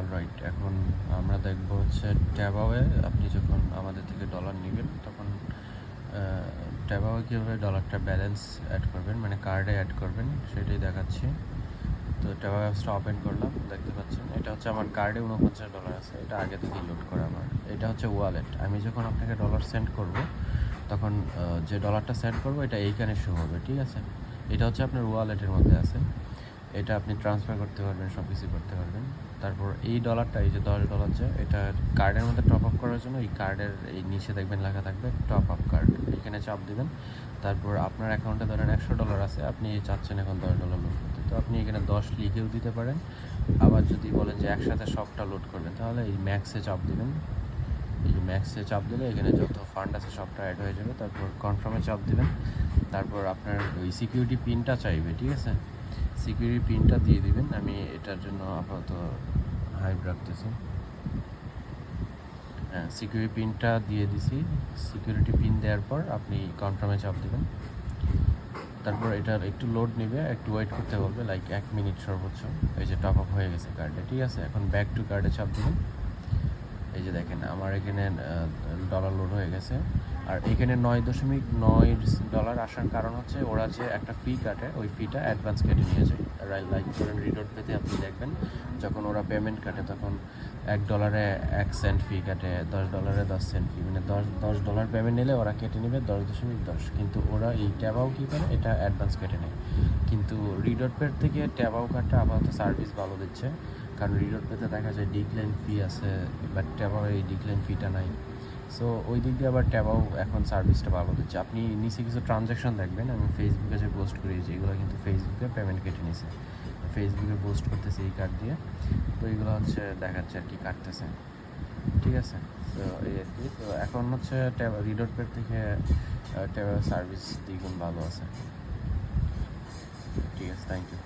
Alright, এখন আমরা দেখব হচ্ছে ট্যাবাওয়ে আপনি যখন আমাদের থেকে ডলার নেবেন তখন ট্যাবাওয়ে কীভাবে ডলারটা ব্যালেন্স অ্যাড করবেন, মানে কার্ডে অ্যাড করবেন সেটাই দেখাচ্ছি। তো ট্যাবাওয়ে অ্যাপসটা ওপেন করলাম, দেখতে পাচ্ছেন এটা হচ্ছে আমার কার্ডে $49 আছে, এটা আগে থেকেই লোড করা আমার। এটা হচ্ছে ওয়ালেট, আমি যখন আপনাকে ডলার সেন্ড করব তখন যে ডলারটা সেন্ড করবো এটা এইখানে শো হবে, ঠিক আছে? এটা হচ্ছে আপনার ওয়ালেটের মধ্যে আছে, এটা আপনি ট্রান্সফার করতে পারবেন, সব কিছু করতে পারবেন। তারপর এই ডলারটা, এই যে $10 যে, এটা কার্ডের মধ্যে টপ আপ করার জন্য এই কার্ডের এই নিচে দেখবেন লেখা থাকবে টপ আপ কার্ড, এখানে চাপ দেবেন। তারপর আপনার অ্যাকাউন্টে ধরেন $100 আছে, আপনি চাচ্ছেন এখন $10 লোড করতে, তো আপনি এখানে 10 লিখেও দিতে পারেন। আবার যদি বলেন যে একসাথে সবটা লোড করবেন তাহলে এই ম্যাক্সে চাপ দেবেন। এই যে ম্যাক্সে চাপ দিলে এখানে যত ফান্ড আছে সবটা অ্যাড হয়ে যাবে। তারপর কনফার্মে চাপ দেবেন। তারপর আপনার ওই সিকিউরিটি পিনটা চাইবে, ঠিক আছে? সিকিউরিটি পিনটা দিয়ে দিবেন। আমি এটার জন্য আপাতত হাইড রাখতেছি। হ্যাঁ, সিকিউরিটি পিনটা দিয়ে দিছি। সিকিউরিটি পিন দেওয়ার পর আপনি কনফার্মে চাপ দেবেন। তারপর এটার একটু লোড নেবে, একটু ওয়েট করতে বলবে, লাইক 1 মিনিট সর্বোচ্চ। এই যে টপ আপ হয়ে গেছে কার্ডে, ঠিক আছে? এখন ব্যাক টু কার্ডে চাপ দেবেন। এই যে দেখেন আমার এখানে ডলার লোড হয়ে গেছে। আর এখানে $9.9 আসার কারণ হচ্ছে ওরা যে একটা ফি কাটে, ওই ফিটা অ্যাডভান্স কেটে নিয়ে যায়। লাইক ধরেন রিডোট পেতে আপনি দেখবেন যখন ওরা পেমেন্ট কাটে তখন $1 1 সেন্ট ফি কাটে, $10 10 সেন্ট ফি, মানে $10 পেমেন্ট নিলে ওরা কেটে নেবে 10.10। কিন্তু ওরা এই ট্যাবাও কী করে, এটা অ্যাডভান্স কেটে নেয়। কিন্তু রিডোট পের থেকে ট্যাবাও কার্ডটা আপাতত সার্ভিস ভালো দিচ্ছে, কারণ রিডোট পেতে দেখা যায় ডিক্লাইন ফি আছে, বাট ট্যাবাও এই ডিক্লাইন ফিটা নাই। সো ওই দিক দিয়ে আবার ট্যাবাও এখন সার্ভিসটা ভালো দিচ্ছে। আপনি নিচে কিছু ট্রানজ্যাকশন দেখবেন, আমি ফেসবুকে যে পোস্ট করিয়েছি এগুলো কিন্তু ফেসবুকে পেমেন্ট কেটে নিছে, ফেসবুকে পোস্ট করতেছে এই কার্ড দিয়ে। তো এইগুলো হচ্ছে দেখাচ্ছে আর কি কাটতেছে, ঠিক আছে? তো এই আর কি। তো এখন হচ্ছে রিডোট পের থেকে ট্যাবাও সার্ভিস দ্বিগুণ ভালো আছে। ঠিক আছে, থ্যাংক ইউ।